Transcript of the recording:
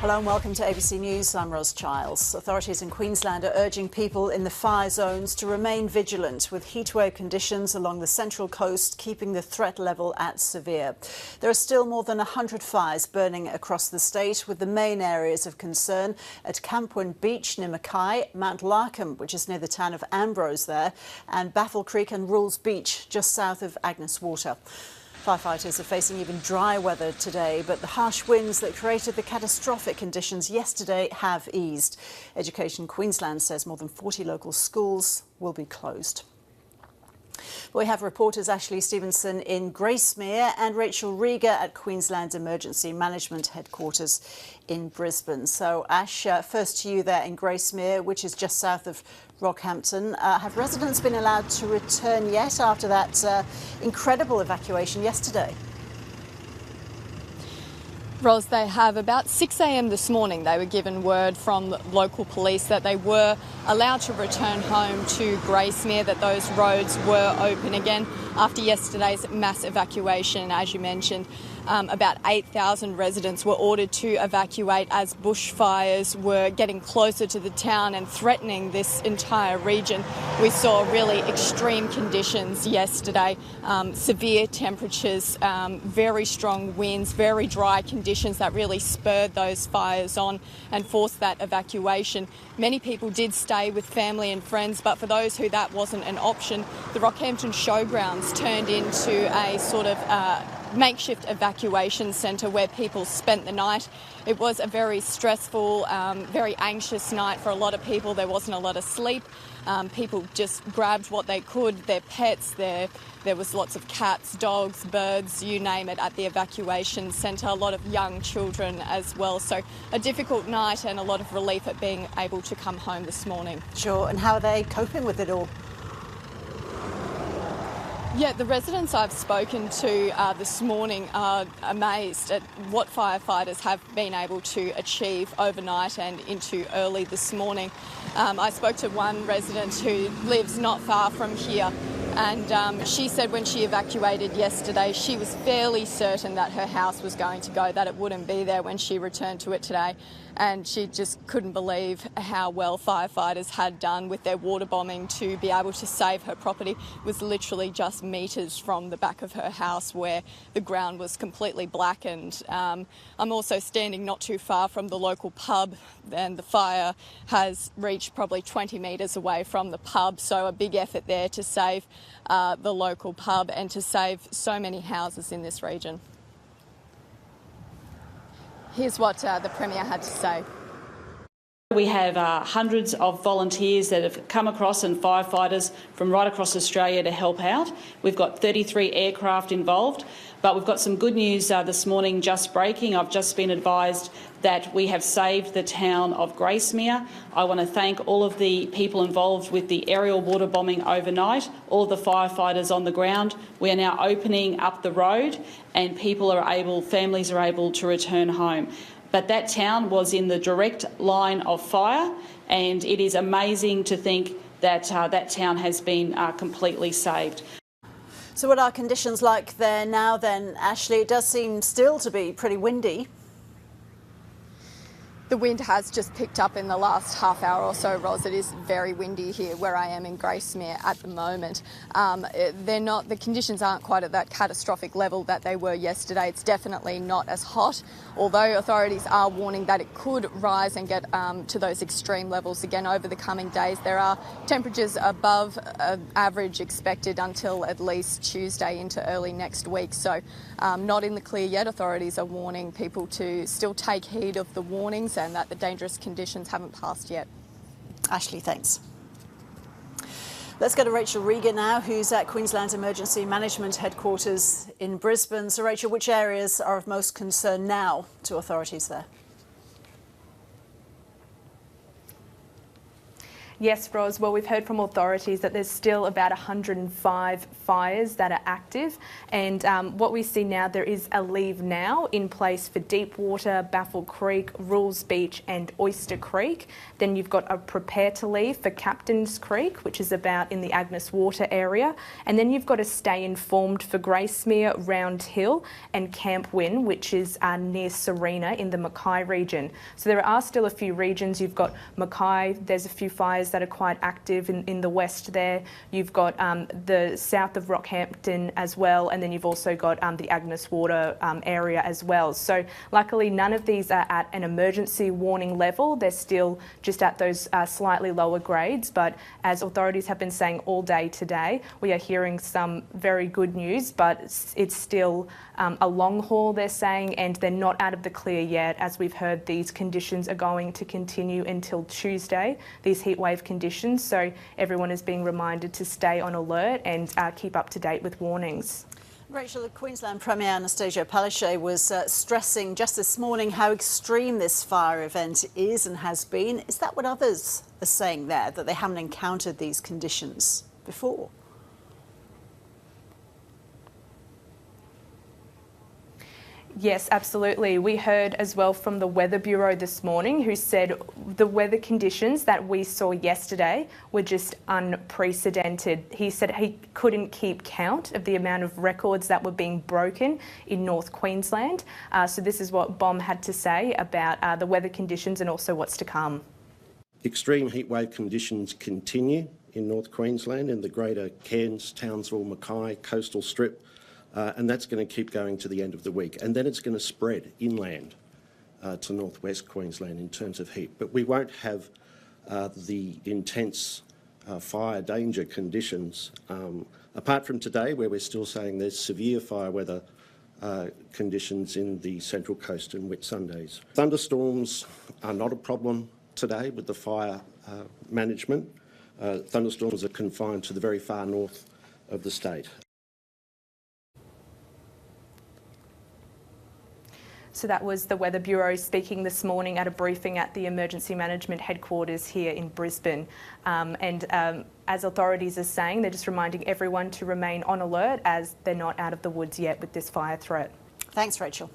Hello and welcome to ABC News. I'm Ros Childs. Authorities in Queensland are urging people in the fire zones to remain vigilant, with heatwave conditions along the central coast keeping the threat level at severe. There are still more than 100 fires burning across the state, with the main areas of concern at Camphor Beach near Mackay, Mount Larkham, which is near the town of Ambrose there, and Baffle Creek and Rules Beach, just south of Agnes Water. Firefighters are facing even dry weather today, but the harsh winds that created the catastrophic conditions yesterday have eased. Education Queensland says more than 40 local schools will be closed. We have reporters Ashley Stevenson in Gracemere and Rachel Rieger at Queensland's Emergency Management Headquarters in Brisbane. So Ash, first to you there in Gracemere, which is just south of Rockhampton. Have residents been allowed to return yet after that incredible evacuation yesterday? Ros, they have. About 6 a.m. this morning, they were given word from local police that they were allowed to return home to Gracemere, that those roads were open again after yesterday's mass evacuation. As you mentioned, about 8,000 residents were ordered to evacuate as bushfires were getting closer to the town and threatening this entire region. We saw really extreme conditions yesterday, severe temperatures, very strong winds, very dry conditions that really spurred those fires on and forced that evacuation. Many people did stay with family and friends, but for those who that wasn't an option, the Rockhampton Showgrounds turned into a sort of makeshift evacuation centre where people spent the night. It was a very stressful, very anxious night for a lot of people. There wasn't a lot of sleep. People just grabbed what they could, their pets, there was lots of cats, dogs, birds, you name it, at the evacuation centre, a lot of young children as well. So a difficult night and a lot of relief at being able to come home this morning. Sure, and how are they coping with it all? Yeah, the residents I've spoken to this morning are amazed at what firefighters have been able to achieve overnight and into early this morning. I spoke to one resident who lives not far from here, and she said when she evacuated yesterday, she was fairly certain that her house was going to go, that it wouldn't be there when she returned to it today. And she just couldn't believe how well firefighters had done with their water bombing to be able to save her property. It was literally just metres from the back of her house where the ground was completely blackened. I'm also standing not too far from the local pub, and the fire has reached probably 20 metres away from the pub, so a big effort there to save the local pub and to save so many houses in this region. Here's what the Premier had to say. We have hundreds of volunteers that have come across and firefighters from right across Australia to help out. We've got 33 aircraft involved, but we've got some good news this morning just breaking. I've just been advised that we have saved the town of Gracemere. I want to thank all of the people involved with the aerial water bombing overnight, all of the firefighters on the ground. We are now opening up the road and families are able to return home. But that town was in the direct line of fire, and it is amazing to think that that town has been completely saved. So what are conditions like there now then, Ashley? It does seem still to be pretty windy. The wind has just picked up in the last half hour or so, Ros. It is very windy here where I am in Gracemere at the moment. The conditions aren't quite at that catastrophic level that they were yesterday. It's definitely not as hot, although authorities are warning that it could rise and get to those extreme levels again over the coming days. There are temperatures above average expected until at least Tuesday into early next week. So not in the clear yet. Authorities are warning people to still take heed of the warnings and that the dangerous conditions haven't passed yet. Ashley, thanks. Let's go to Rachel Rieger now, who's at Queensland's Emergency Management Headquarters in Brisbane. So, Rachel, which areas are of most concern now to authorities there? Yes, Ros. Well, we've heard from authorities that there's still about 105 fires that are active, and what we see now, there is a leave now in place for Deepwater, Baffle Creek, Rules Beach and Oyster Creek. Then you've got a prepare to leave for Captain's Creek, which is about in the Agnes Water area, and then you've got a stay informed for Gracemere, Round Hill and Camp Wynne, which is near Serena in the Mackay region. So there are still a few regions. You've got Mackay, there's a few fires that are quite active in the west there. You've got the south of Rockhampton as well, and then you've also got the Agnes Water area as well. So luckily none of these are at an emergency warning level. They're still just at those slightly lower grades, but as authorities have been saying all day today, we are hearing some very good news, but it's still a long haul, they're saying, and they're not out of the clear yet. As we've heard, these conditions are going to continue until Tuesday, these heatwave conditions, so everyone is being reminded to stay on alert and keep up to date with warnings. Rachel, the Queensland Premier Anastasia Palaszczuk was stressing just this morning how extreme this fire event is and has been. Is that what others are saying there, that they haven't encountered these conditions before? Yes, absolutely. We heard as well from the Weather Bureau this morning, who said the weather conditions that we saw yesterday were just unprecedented. He said he couldn't keep count of the amount of records that were being broken in North Queensland. So this is what BOM had to say about the weather conditions and also what's to come. Extreme heatwave conditions continue in North Queensland, in the greater Cairns, Townsville, Mackay, coastal strip. And that's going to keep going to the end of the week. And then it's going to spread inland to northwest Queensland in terms of heat. But we won't have the intense fire danger conditions, apart from today, where we're still saying there's severe fire weather conditions in the Central Coast and Whitsundays. Thunderstorms are not a problem today with the fire management. Thunderstorms are confined to the very far north of the state. So that was the Weather Bureau speaking this morning at a briefing at the Emergency Management Headquarters here in Brisbane. As authorities are saying, they're just reminding everyone to remain on alert as they're not out of the woods yet with this fire threat. Thanks, Rachel.